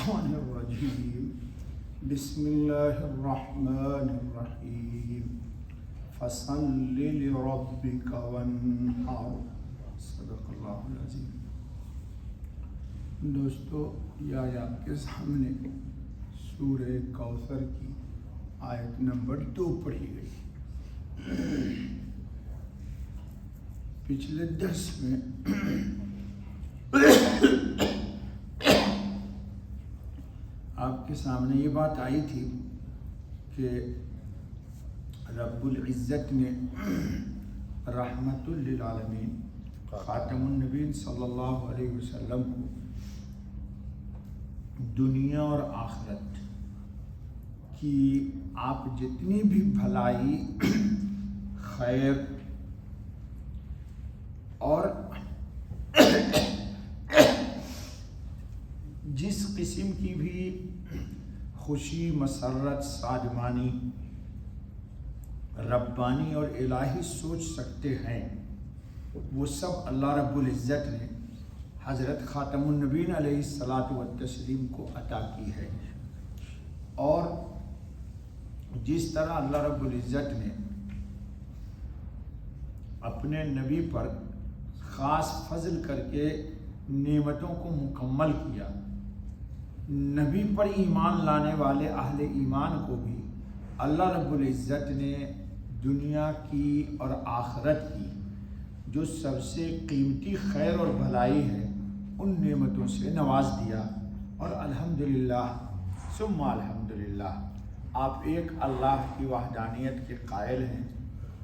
الشیطان الرجیم بسم اللہ الرحمن الرحیم فصل لربک وانحر صدق اللہ العظیم۔ دوستو، یہ آپ کے سامنے سورہ کوثر کی آیت نمبر 2 پڑھی گئی۔ پچھلے درس میں آپ کے سامنے یہ بات آئی تھی کہ رب العزت نے رحمت للعالمین خاتم النبیین صلی اللہ علیہ وسلم کو دنیا اور آخرت کی آپ جتنی بھی بھلائی، خیر اور جس قسم کی بھی خوشی، مسرت، شادمانی ربانی اور الہی سوچ سکتے ہیں، وہ سب اللہ رب العزت نے حضرت خاتم النبیین علیہ الصلاۃ والتسلیم کو عطا کی ہے۔ اور جس طرح اللہ رب العزت نے اپنے نبی پر خاص فضل کر کے نعمتوں کو مکمل کیا، نبی پر ایمان لانے والے اہل ایمان کو بھی اللہ رب العزت نے دنیا کی اور آخرت کی جو سب سے قیمتی خیر اور بھلائی ہے ان نعمتوں سے نواز دیا۔ اور الحمدللہ ثم الحمدللہ آپ ایک اللہ کی وحدانیت کے قائل ہیں،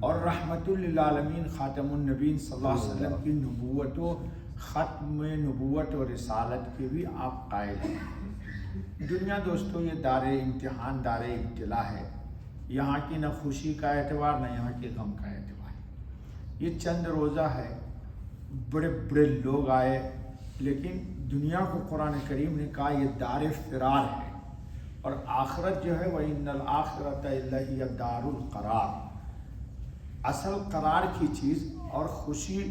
اور رحمت للعالمین خاتم النبیین صلی اللہ علیہ وسلم کی نبوت و ختم نبوت و رسالت کے بھی آپ قائل ہیں۔ دنیا دوستو یہ دار امتحان، دار ابتلا ہے۔ یہاں کی نہ خوشی کا اعتبار، نہ یہاں کے غم کا اعتبار۔ یہ چند روزہ ہے، بڑے بڑے لوگ آئے، لیکن دنیا کو قرآن کریم نے کہا یہ دار فرار ہے، اور آخرت جو ہے وَإِنَّ الْآخِرَةَ إِلَّا هِيَ دَارُ الْقَرَارِ، اصل قرار کی چیز اور خوشی،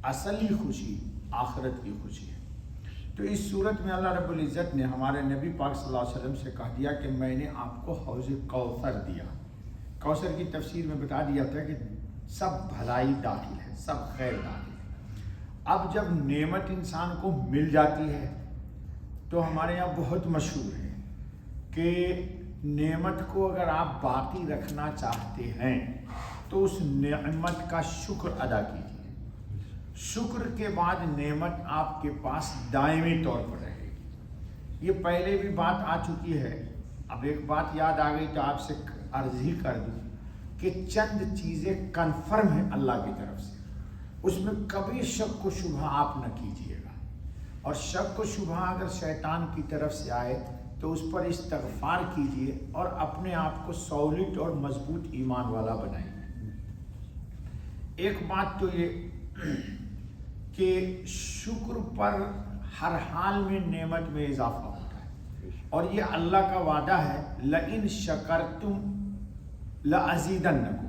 اصلی خوشی آخرت کی خوشی ہے۔ تو اس صورت میں اللہ رب العزت نے ہمارے نبی پاک صلی اللہ علیہ وسلم سے کہہ دیا کہ میں نے آپ کو حوض کوثر دیا۔ کوثر کی تفسیر میں بتا دیا تھا کہ سب بھلائی داخل ہے، سب خیر داخل ہے۔ اب جب نعمت انسان کو مل جاتی ہے تو ہمارے یہاں بہت مشہور ہے کہ نعمت کو اگر آپ باقی رکھنا چاہتے ہیں تو اس نعمت کا شکر ادا کیجیے۔ شکر کے بعد نعمت آپ کے پاس دائمی طور پر رہے گی۔ یہ پہلے بھی بات آ چکی ہے، اب ایک بات یاد آ گئی تو آپ سے عرض ہی کر دوں کہ چند چیزیں کنفرم ہیں اللہ کی طرف سے، اس میں کبھی شک و شبہ آپ نہ کیجیے گا، اور شک و شبہ اگر شیطان کی طرف سے آئے تو اس پر استغفار کیجیے اور اپنے آپ کو سالڈ اور مضبوط ایمان والا بنائیے۔ ایک بات تو یہ کہ شکر پر ہر حال میں نعمت میں اضافہ ہوتا ہے، اور یہ اللہ کا وعدہ ہے لَإِن شَكَرْتُمْ لَأَزِيدَنَّكُمْ،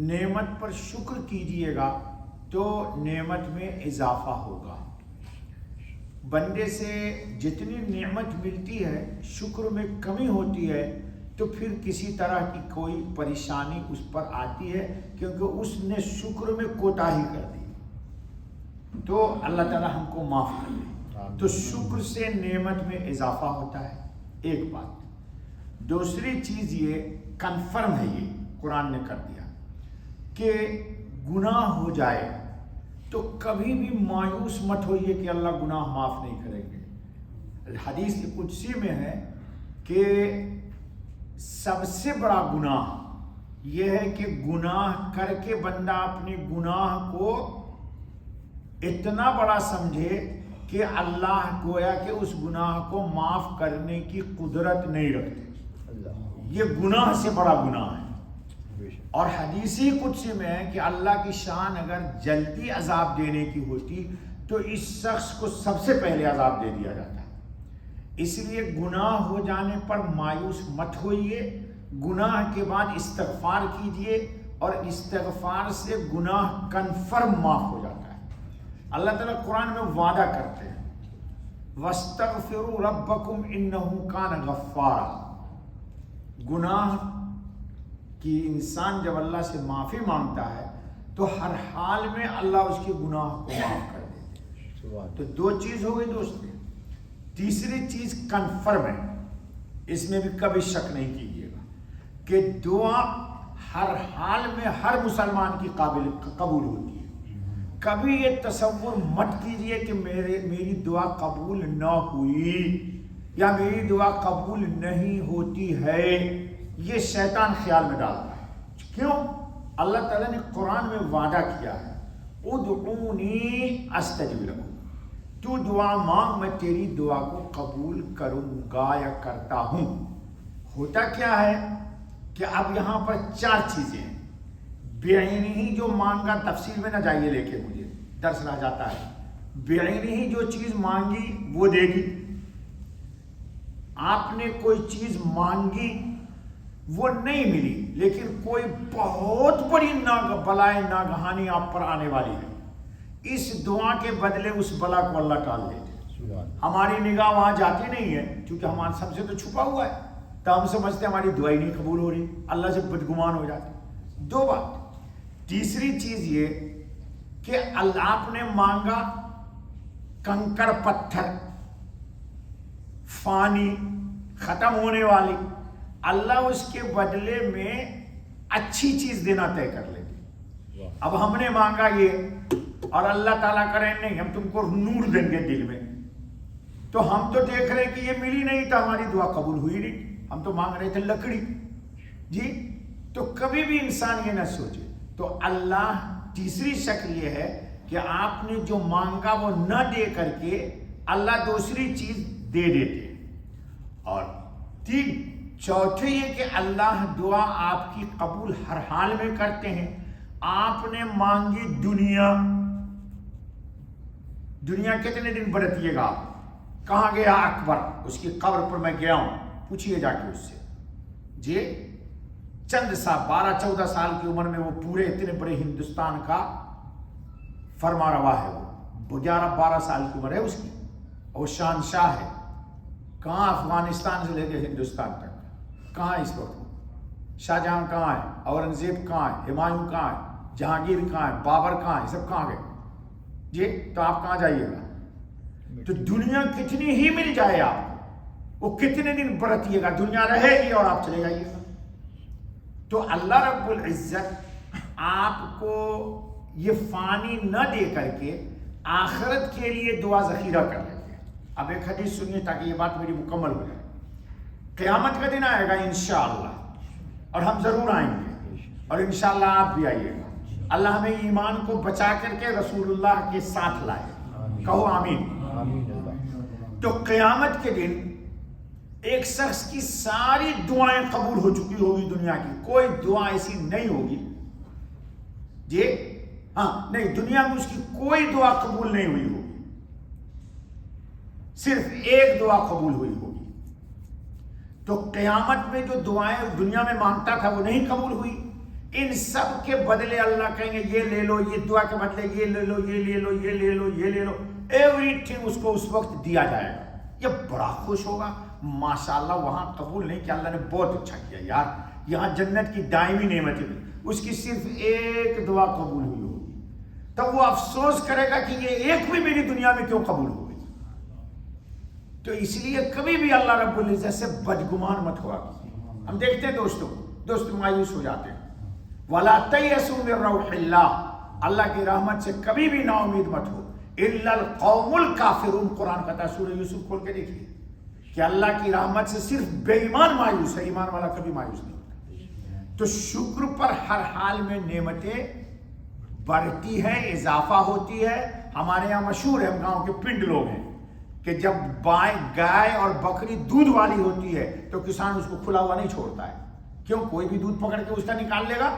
نعمت پر شکر کیجئے گا تو نعمت میں اضافہ ہوگا۔ بندے سے جتنی نعمت ملتی ہے شکر میں کمی ہوتی ہے تو پھر کسی طرح کی کوئی پریشانی اس پر آتی ہے، کیونکہ اس نے شکر میں کوتاہی کر دی۔ تو اللہ تعالیٰ ہم کو معاف کر دے۔ تو شکر سے نعمت میں اضافہ ہوتا ہے، ایک بات۔ دوسری چیز یہ کنفرم ہے، یہ قرآن نے کر دیا کہ گناہ ہو جائے تو کبھی بھی مایوس مت ہوئیے کہ اللہ گناہ معاف نہیں کریں گے۔ حدیث قدسی میں ہے کہ سب سے بڑا گناہ یہ ہے کہ گناہ کر کے بندہ اپنے گناہ کو اتنا بڑا سمجھے کہ اللہ گویا کہ اس گناہ کو معاف کرنے کی قدرت نہیں رکھتے۔ یہ گناہ سے بڑا گناہ ہے، اور حدیثی قدسی میں ہے کہ اللہ کی شان اگر جلدی عذاب دینے کی ہوتی تو اس شخص کو سب سے پہلے عذاب دے دیا جاتا۔ اس لیے گناہ ہو جانے پر مایوس مت ہوئیے، گناہ کے بعد استغفار کیجئے، اور استغفار سے گناہ کنفرم معاف ہو جاتا ہے۔ اللہ تعالیٰ قرآن میں وعدہ کرتے ہیں وَاسْتَغْفِرُوا رَبَّكُمْ إِنَّهُ كَانَ غَفَّارًا. گناہ کی انسان جب اللہ سے معافی مانگتا ہے تو ہر حال میں اللہ اس کے گناہ کو معاف کر دیتے ہیں. تو دو چیز ہو گئی دوستو. تیسری چیز کنفرم ہے، اس میں بھی کبھی شک نہیں کیجیے گا کہ دعا ہر حال میں ہر مسلمان کی قبول ہوتی ہے. کبھی یہ تصور مت کیجئے کہ میری دعا قبول نہ ہوئی یا میری دعا قبول نہیں ہوتی ہے. یہ شیطان خیال میں ڈالتا ہے. کیوں؟ اللہ تعالیٰ نے قرآن میں وعدہ کیا ہے ادعونی استجب لکم، تو دعا مانگ میں تیری دعا کو قبول کروں گا یا کرتا ہوں. ہوتا کیا ہے کہ اب یہاں پر چار چیزیں ہیں. بعینی جو مانگا، تفصیل میں نہ جائیے لے کے، مجھے درس رہ جاتا ہے. بعینی جو چیز مانگی وہ دے گی. آپ نے کوئی چیز مانگی وہ نہیں ملی، لیکن کوئی بہت بڑی بلائے ناگہانی آپ پر آنے والی ہے، اس دعا کے بدلے اس بلا کو اللہ ٹال دیتے. ہماری نگاہ وہاں جاتی نہیں ہے کیونکہ ہمارے سب سے تو چھپا ہوا ہے، تو ہم سمجھتے ہیں ہماری دعائیں نہیں قبول ہو رہی، اللہ سے بدگمان ہو جاتے. دو بات. تیسری چیز یہ کہ اللہ آپ نے مانگا کنکر پتھر فانی ختم ہونے والی، اللہ اس کے بدلے میں اچھی چیز دینا طے کر لیتے. اب ہم نے مانگا یہ اور اللہ تعالیٰ کریں نہیں ہم تم کو نور دیں گے دل میں، تو ہم تو دیکھ رہے کہ یہ ملی نہیں تو ہماری دعا قبول ہوئی نہیں، ہم تو مانگ رہے تھے لکڑی. جی تو کبھی بھی انسان یہ نہ سوچے. تو اللہ تیسری شکل یہ ہے کہ آپ نے جو مانگا وہ نہ دے کر کے اللہ دوسری چیز دے دیتے. اور چوتھے یہ کہ اللہ دعا آپ کی قبول ہر حال میں کرتے ہیں. آپ نے مانگی دنیا کتنے دن برتیے گا آپ؟ کہاں گیا اکبر؟ اس کی قبر پر میں گیا ہوں، پوچھئے جا کے اس سے. جی چند سال 12-14 سال کی عمر میں وہ پورے اتنے بڑے ہندوستان کا فرما روا ہے. وہ 11-12 سال کی عمر ہے اس کی، اور شہنشاہ ہے. کہاں افغانستان سے لے کے ہندوستان تک کہاں اس وقت؟ شاہجہاں کہاں ہے؟ اورنگزیب کہاں ہے؟ ہمایوں کہاں ہے؟ جہانگیر کہاں ہے؟ بابر کہاں ہے؟ سب کہاں گئے؟ جی تو آپ کہاں جائیے گا؟ تو دنیا کتنی ہی مل جائے آپ کو، وہ کتنے دن برتیے گا، دنیا رہے گی اور آپ چلے جائیے گا. تو اللہ رب العزت آپ کو یہ فانی نہ دے کر کے آخرت کے لیے دعا ذخیرہ کر لیتے ہیں. اب ایک حدیث سنیے تاکہ یہ بات میری مکمل ہو جائے. قیامت کا دن آئے گا انشاءاللہ، اور ہم ضرور آئیں گے، اور انشاءاللہ آپ بھی آئیے گا. اللہ ہمیں ایمان کو بچا کر کے رسول اللہ کے ساتھ لائے. کہو آمین. تو قیامت کے دن ایک شخص کی ساری دعائیں قبول ہو چکی ہوگی، دنیا کی کوئی دعا ایسی نہیں ہوگی. جی ہاں نہیں، دنیا میں اس کی کوئی دعا قبول نہیں ہوئی ہوگی، صرف ایک دعا قبول ہوئی ہوگی. تو قیامت میں جو دعائیں دنیا میں مانگتا تھا وہ نہیں قبول ہوئی، ان سب کے بدلے اللہ کہیں گے یہ لے لو، یہ دعا کے بدلے یہ لے لو، یہ لے لو، یہ لے لو، یہ لے لو. ایوری تھنگ اس کو اس وقت دیا جائے گا. یہ بڑا خوش ہوگا ماشاءاللہ. وہاں قبول نہیں کہ اللہ نے بہت اچھا کیا یار، یہاں جنت کی دائمی نعمتیں ملی، اس کی صرف ایک دعا قبول ہوئی ہوگی. تب وہ افسوس کرے گا کہ یہ ایک بھی میری دنیا میں کیوں قبول ہو گئی. تو اس لیے کبھی بھی اللہ رب العزت سے بدگمان مت ہوا. ہم دیکھتے ہیں دوست مایوس ہو جاتے ہیں. وَلَا تَيْأَسُوا مِن رَوْحِ اللَّهِ، اللہ کی رحمت سے کبھی بھی نا امید مت ہو. إِلَّا الْقَوْمُ الْكَافِرُونَ، قرآن کا تھا سورہ یوسف کھول کے دیکھیے کہ اللہ کی رحمت سے صرف بے ایمان مایوس ہے، ایمان والا کبھی مایوس نہیں ہوتا. تو شکر پر ہر حال میں نعمتیں بڑھتی ہیں، اضافہ ہوتی ہے. ہمارے یہاں مشہور ہے، ہم گاؤں کے پنڈ لوگ ہیں کہ جب گائے اور بکری دودھ والی ہوتی ہے تو کسان اس کو کھلا ہوا نہیں چھوڑتا ہے. کیوں؟ کوئی بھی دودھ پکڑ کے اس کا نکال لے گا.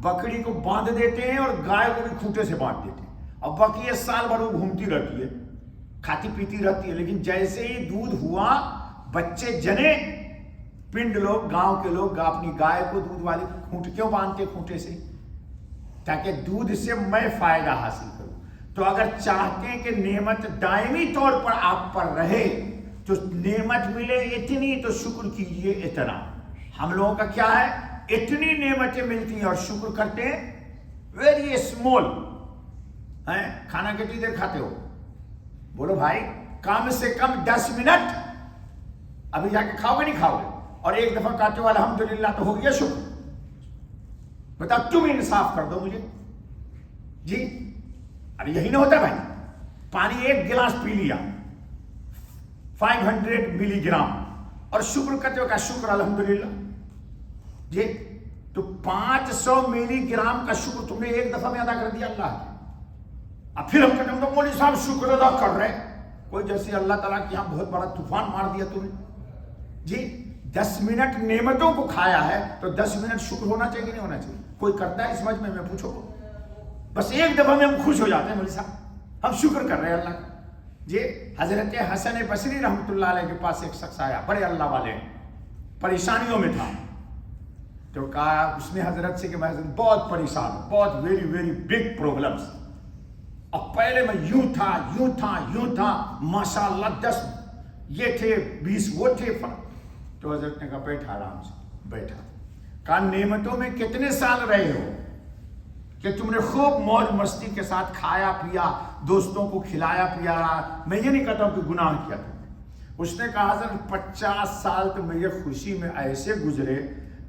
بکری کو باندھ دیتے ہیں اور گائے کو بھی کھوٹے سے باندھ دیتے ہیں. اب بکری سال بھر وہ گھومتی رہتی ہے، کھاتی پیتی رہتی ہے، لیکن جیسے ہی دودھ ہوا، بچے جنے، پنڈ لوگ، گاؤں کے لوگ اپنی گائے کو دودھ والی کیوں باندھتے کھوٹے سے؟ تاکہ دودھ سے میں فائدہ حاصل کروں. تو اگر چاہتے ہیں کہ نعمت دائمی طور پر آپ پر رہے، تو نعمت ملے اتنی تو شکر کیجئے اتنا۔ ہم لوگوں کا کیا ہے، اتنی نعمتیں ملتی ہیں اور شکر کرتے ہیں ویری اسمال۔ کھانا کتنی دیر کھاتے ہو؟ بولو بھائی، کم سے کم 10 منٹ۔ ابھی جا کے کھاؤ گے نہیں کھاؤ گے؟ اور ایک دفعہ کہتے ہو الحمدللہ تو ہو گیا شکر؟ بتاؤ، تم انصاف کر دو مجھے جی۔ اب یہی نہ ہوتا بھائی، پانی 1 گلاس پی لیا 500 ملی گرام اور شکر کرتے ہو کہ شکر الحمدللہ جی، تو 500 ملی گرام کا شکر تم نے ایک دفعہ میں ادا کر دیا اللہ کے۔ اب پھر ہم کہتے ہیں مولوی صاحب شکر ادا کر رہے، کوئی جیسے اللہ تعالیٰ کے یہاں بہت بڑا طوفان مار دیا تم نے جی۔ 10 منٹ نعمتوں کو کھایا ہے تو 10 منٹ شکر ہونا چاہیے نہیں ہونا چاہیے؟ کوئی کرتا ہے اس سمجھ میں پوچھو؟ بس ایک دفعہ میں ہم خوش ہو جاتے ہیں مولوی صاحب ہم شکر کر رہے ہیں اللہ کا جی۔ حضرت حسن بصری رحمۃ اللہ علیہ کے پاس ایک شخص آیا، بڑے اللہ والے ہیں، پریشانیوں میں تھا، تو کہا اس نے حضرت سے کہ میں حضرت بہت پریشان ہوں، بہت ویری ویری بگ پرابلمس، اور پہلے میں یوں تھا ماشاءاللہ 10 یہ تھے 20 وہ تھے۔ تو حضرت نے کہا بیٹھا آرام سے بیٹھا، کہا نعمتوں میں کتنے سال رہے ہو کہ تم نے خوب موج مستی کے ساتھ کھایا پیا، دوستوں کو کھلایا پیا رہا؟ میں یہ نہیں کہتا ہوں کہ گناہ کیا تم نے۔ اس نے کہا حضرت 50 سال تو میرے خوشی میں ایسے گزرے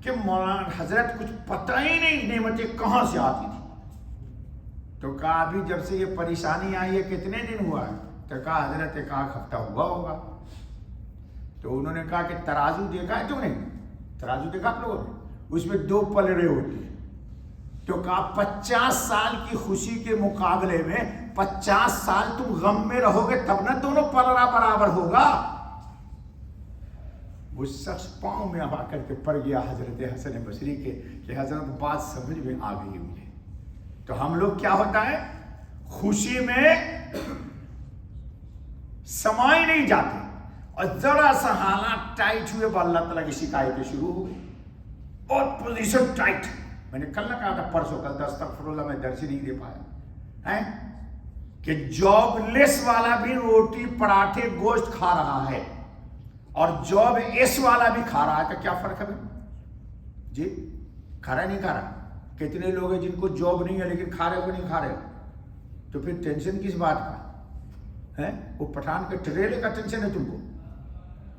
کہ مولانا حضرت کچھ پتہ ہی نہیں نعمتیں کہاں سے آتی تھی۔ تو کہا ابھی جب سے یہ پریشانی آئی ہے کتنے دن ہوا ہے؟ تو کہا حضرت 1 ہفتہ ہوا ہوگا۔ تو انہوں نے کہا کہ ترازو دیکھا ہے تم نے؟ ترازو دیکھا آپ لوگوں نے؟ اس میں 2 پلڑے ہوتے ہیں۔ تو کہا 50 سال کی خوشی کے مقابلے میں 50 سال تم غم میں رہو گے تب نہ دونوں پلڑا برابر ہوگا۔ وہ شخص پاؤں میں آ کر کے پڑ گیا حضرت حسن بصری کے کہ حضرت بات سمجھ میں آ گئی مجھے۔ تو ہم لوگ کیا ہوتا ہے، خوشی میں سمائے نہیں جاتے، اور ذرا سا حالات ٹائٹ ہوئے تو اللہ تعالیٰ کی شکایتیں شروع ہو گئی، اور پوزیشن ٹائٹ۔ میں نے کل نہ کہا تھا، پرسوں کل استغفراللہ میں درس نہیں دے پایا کہ جاب لیس والا بھی روٹی پراٹھے گوشت کھا رہا ہے اور جاب ایس والا بھی کھا رہا ہے، تو کیا فرق ہے جی؟ کھا رہا نہیں کھا رہا؟ کتنے لوگ ہیں جن کو جاب نہیں ہے لیکن کھا رہے کو نہیں کھا رہے؟ تو پھر ٹینشن کس بات کا ہے؟ وہ پٹھان کے ٹریلے کا ٹینشن ہے تم کو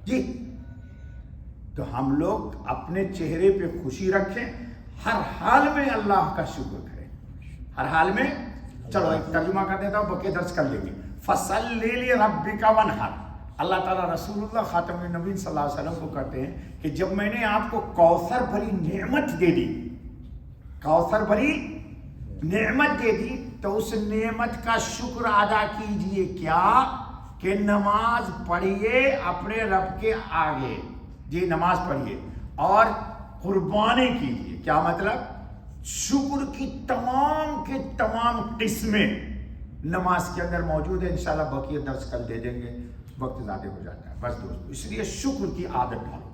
جی؟ تو ہم لوگ اپنے چہرے پہ خوشی رکھیں، ہر حال میں اللہ کا شکر کریں، ہر حال میں۔ چلو ایک ترجمہ کر دیتا ہوں، بقیہ درس کر لیں گے۔ فَصَلِّ لِرَبِّكَ وَانْحَرْ۔ اللہ تعالیٰ رسول اللہ خاتم النبیین صلی اللہ علیہ وسلم کو کہتے ہیں کہ جب میں نے آپ کو کوثر بھری نعمت دے دی، کوثر بھری نعمت دے دی، تو اس نعمت کا شکر ادا کیجئے۔ کیا کہ نماز پڑھیے اپنے رب کے آگے جی، نماز پڑھیے اور قربانی کیجئے۔ کیا مطلب؟ شکر کی تمام کی تمام قسمیں نماز کے اندر موجود ہے۔ انشاءاللہ بقیہ درس کل دے دیں گے، وقت زیادہ ہو جاتا ہے بس دوستو۔ اس لیے شکر کی عادت ڈالو،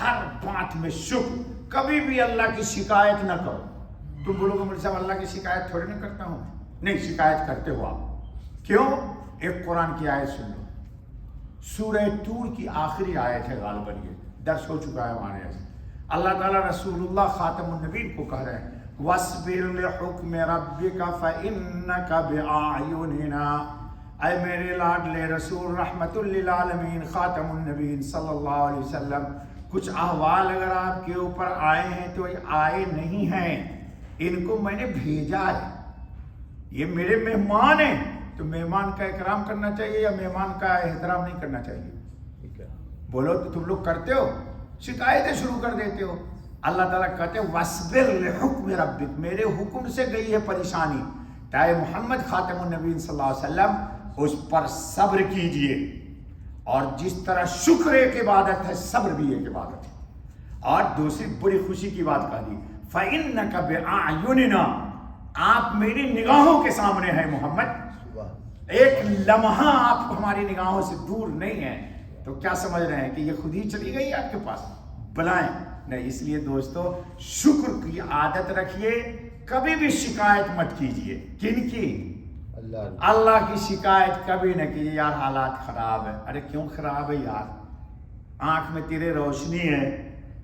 ہر بات میں شکر، کبھی بھی اللہ کی شکایت نہ کرو۔ تم بولو گے مولوی صاحب اللہ کی شکایت تھوڑی نہیں کرتا ہوں، نہیں شکایت کرتے ہو آپ۔ کیوں؟ ایک قرآن کی آیت سن لو، سورہ طور کی آخری آیت ہے، غالباً یہ درس ہو چکا ہے ہمارے یہاں سے۔ اللہ تعالیٰ رسول اللہ خاتم النبیین کو کہہ رہے ہیں وَاصْبِرْ لِحُکْمِ رَبِّكَ فَإِنَّكَ بِأَعْيُنِنَا۔ اے میرے لاڈلے رسول رحمت للعالمین خاتم النبیین صلی اللہ علیہ وسلم، کچھ احوال اگر آپ کے اوپر آئے ہیں تو یہ آئے نہیں ہیں، ان کو میں نے بھیجا ہے، یہ میرے مہمان ہیں۔ تو مہمان کا اکرام کرنا چاہیے یا مہمان کا احترام نہیں کرنا چاہیے؟ بولو تو تم لوگ کرتے ہو، شکایتیں شروع کر دیتے ہو۔ اللہ تعالیٰ کہتے ہیں وَاصْبِرْ لِحُکْمِ رَبِّكَ، میرے حکم سے گئی ہے پریشانی، تائے محمد خاتم النبیین صلی اللہ علیہ وسلم اس پر صبر کیجئے۔ اور جس طرح شکر ایک عبادت ہے، صبر بھی ایک عبادت ہے۔ اور دوسری بڑی خوشی کی بات کہا دی فَإِنَّكَ بِأَعْيُنِنَا، آپ میری نگاہوں کے سامنے ہیں محمد، ایک لمحہ آپ ہماری نگاہوں سے دور نہیں ہیں۔ تو کیا سمجھ رہے ہیں کہ یہ خود ہی چلی گئی آپ کے پاس؟ بلائیں نہیں۔ اس لیے دوستو شکر کی عادت رکھیے، کبھی بھی شکایت مت کیجیے۔ کن کی؟ اللہ کی شکایت کبھی نہ کیجیے یار حالات خراب ہے. ارے کیوں خراب ہے یار؟ آنکھ میں تیرے روشنی ہے،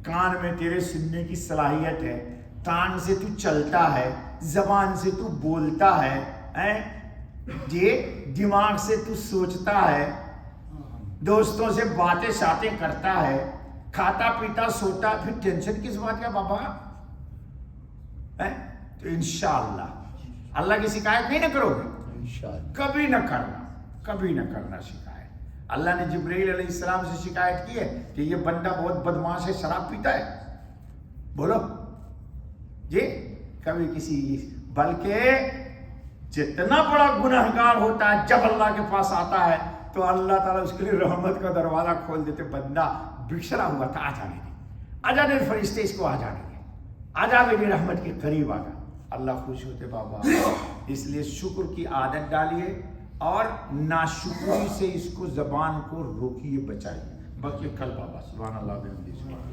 کان میں تیرے سننے کی صلاحیت ہے، ٹانگ سے تو چلتا ہے، زبان سے تو بولتا ہے، دماغ سے تو سوچتا ہے، دوستوں سے باتیں شاتیں کرتا ہے، کھاتا پیتا سوتا، پھر ٹینشن کس بات کا بابا؟ تو انشاءاللہ اللہ کی شکایت نہیں نہ کرو گے، کبھی نہ کرنا، کبھی نہ کرنا شکایت. اللہ نے جبرائیل علیہ السلام سے شکایت کی ہے کہ یہ بندہ بہت بدمعاش ہے، شراب پیتا ہے. بولو جی کبھی کسی، بلکہ جتنا بڑا گنہگار ہوتا ہے جب اللہ کے پاس آتا ہے تو اللہ تعالیٰ اس کے لیے رحمت کا دروازہ کھول دیتے. بندہ بکھرا ہوا تھا، آ جانے دے، آ جانے دے، فرشتے اس کو آ جانے دے، آ جا میری رحمت کے قریب آ جا. اللہ خوش ہوتے بابا. اس لیے شکر کی عادت ڈالیے اور ناشکری سے اس کو زبان کو روکیے، بچائیے. باقی کل بابا سبحان اللہ.